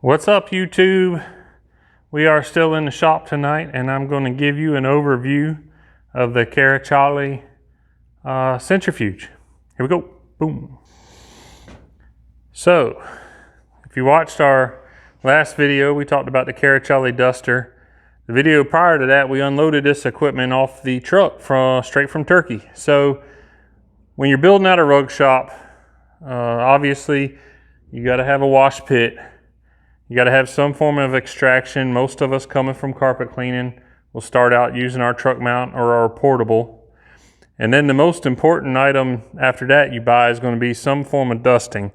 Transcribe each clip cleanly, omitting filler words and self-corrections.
What's up, YouTube? We are still in the shop tonight, and I'm going to give you an overview of the Rug Centrifuge. Here we go. Boom. So, if you watched our last video, we talked about the Rug duster. The video prior to that, we unloaded this equipment off the truck straight from Turkey. So, when you're building out a rug shop, obviously you got to have a wash pit. You got to have some form of extraction. Most of us coming from carpet cleaning will start out using our truck mount or our portable. And then the most important item after that you buy is going to be some form of dusting.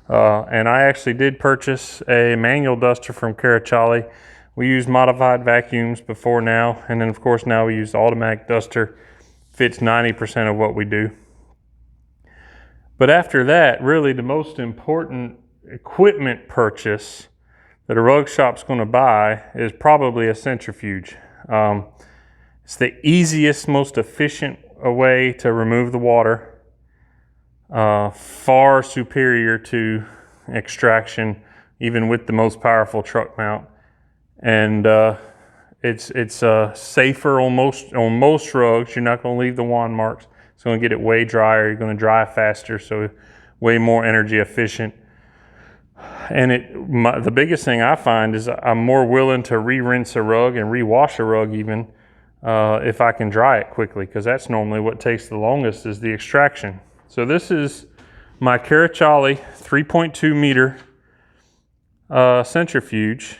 And I actually did purchase a manual duster from Rug. We used modified vacuums before now, and then of course now we use the automatic duster. Fits 90% of what we do. But after that, really the most important equipment purchase that a rug shop's going to buy is probably a centrifuge. It's the easiest, most efficient way to remove the water. Far superior to extraction, even with the most powerful truck mount. And it's safer on most rugs. You're not going to leave the wand marks. It's going to get it way drier. You're going to dry faster, so way more energy efficient. And the biggest thing I find is I'm more willing to re-rinse a rug and re-wash a rug even if I can dry it quickly, because that's normally what takes the longest is the extraction. So this is my Rug 3.2 meter centrifuge.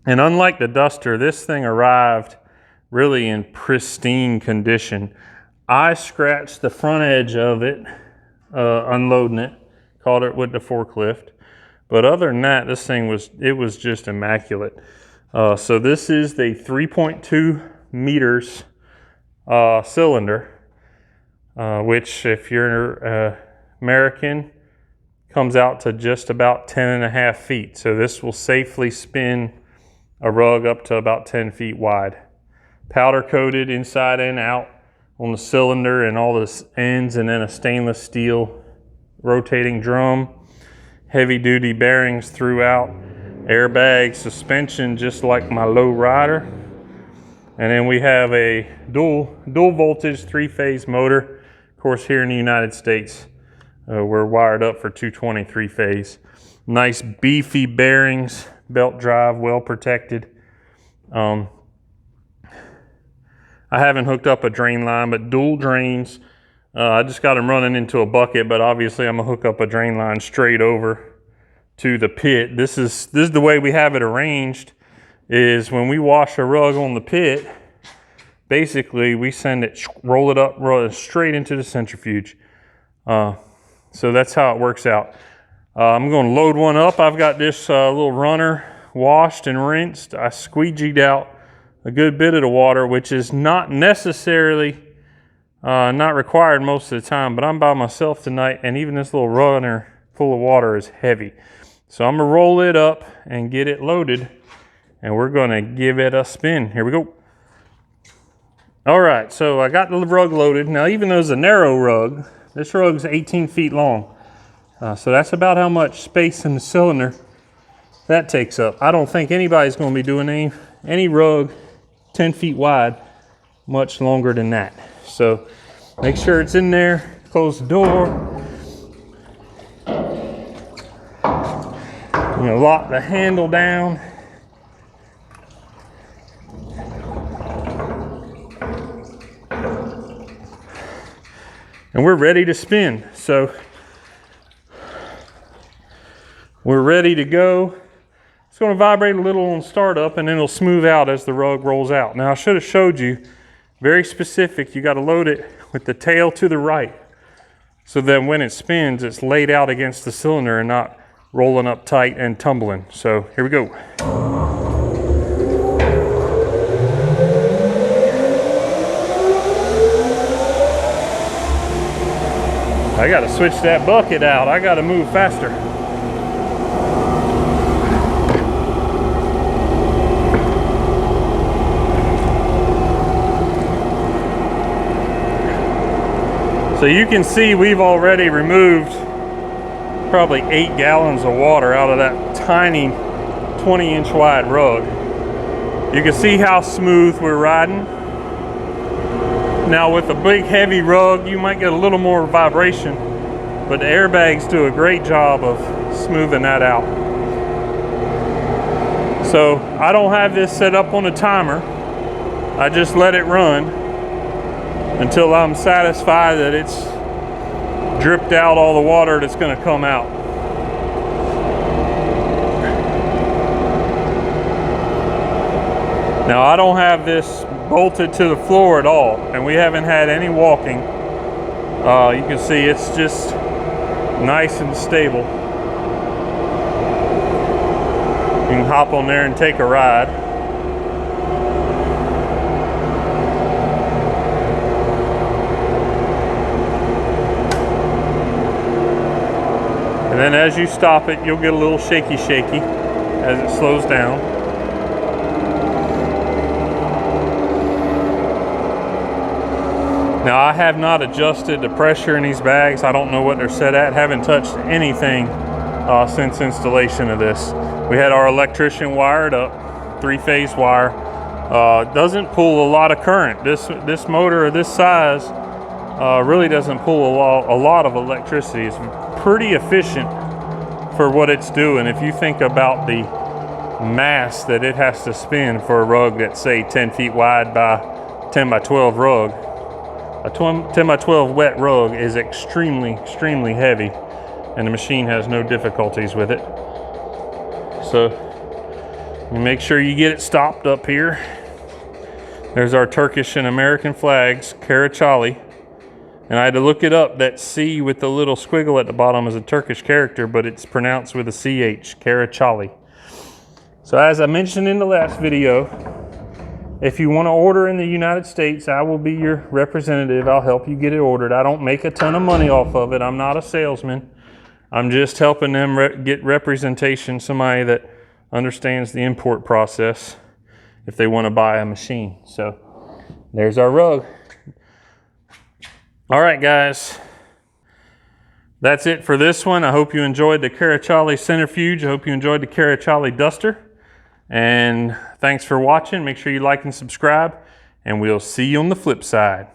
And unlike the duster, this thing arrived really in pristine condition. I scratched the front edge of it, unloading it, caught it with the forklift. But other than that, this thing was just immaculate. So this is the 3.2 meters cylinder, which if you're American, comes out to just about 10.5 feet. So this will safely spin a rug up to about 10 feet wide. Powder coated inside and out on the cylinder and all the ends, and then a stainless steel rotating drum, heavy duty bearings throughout, airbag suspension just like my low rider. And then we have a dual voltage 3-phase motor. Of course, here in the United States, we're wired up for 220 3-phase. Nice beefy bearings, belt drive, well protected. I haven't hooked up a drain line, but dual drains. I just got them running into a bucket, but obviously I'm gonna hook up a drain line straight over to the pit. This is the way we have it arranged, is when we wash a rug on the pit, basically we send it, roll it straight into the centrifuge. So that's how it works out. I'm gonna load one up. I've got this little runner washed and rinsed. I squeegeed out a good bit of the water, which is not necessarily not required most of the time, but I'm by myself tonight, and even this little runner full of water is heavy. So I'm gonna roll it up and get it loaded, and we're gonna give it a spin. Here we go. All right, so I got the rug loaded. Now, even though it's a narrow rug, this rug's 18 feet long. So that's about how much space in the cylinder that takes up. I don't think anybody's gonna be doing any rug 10 feet wide much longer than that. So make sure it's in there, close the door. You know, lock the handle down. And we're ready to spin. So we're ready to go. It's going to vibrate a little on startup, and then it'll smooth out as the rug rolls out. Now I should have showed you, very specific, you got to load it with the tail to the right, so that when it spins, it's laid out against the cylinder and not rolling up tight and tumbling. So here we go. I got to switch that bucket out. I got to move faster. So you can see we've already removed probably 8 gallons of water out of that tiny 20-inch wide rug. You can see how smooth we're riding. Now with a big heavy rug, you might get a little more vibration, but the airbags do a great job of smoothing that out. So I don't have this set up on a timer. I just let it run until I'm satisfied that it's dripped out all the water that's going to come out. Now I don't have this bolted to the floor at all, and we haven't had any walking. You can see it's just nice and stable. You can hop on there and take a ride. And then as you stop it, you'll get a little shaky as it slows down. Now I have not adjusted the pressure in these bags. I don't know what they're set at. Haven't touched anything since installation of this. We had our electrician wired up, 3-phase wire. Doesn't pull a lot of current. This motor of this size really doesn't pull a lot of electricity. It's pretty efficient for what it's doing. If you think about the mass that it has to spin for a rug that's say 10 feet wide by 10 by 12 rug, a 10 by 12 wet rug is extremely heavy, and the machine has no difficulties with it. So you make sure you get it stopped up here. There's our Turkish and American flags, Karaçali. And I had to look it up. That C with the little squiggle at the bottom is a Turkish character, but it's pronounced with a CH, Karaçali. So as I mentioned in the last video, if you want to order in the United States, I will be your representative. I'll help you get it ordered. I don't make a ton of money off of it. I'm not a salesman. I'm just helping them get representation, somebody that understands the import process if they want to buy a machine. So there's our rug. All right, guys, that's it for this one. I hope you enjoyed the Karaçali Centrifuge. I hope you enjoyed the Karaçali Duster. And thanks for watching. Make sure you like and subscribe, and we'll see you on the flip side.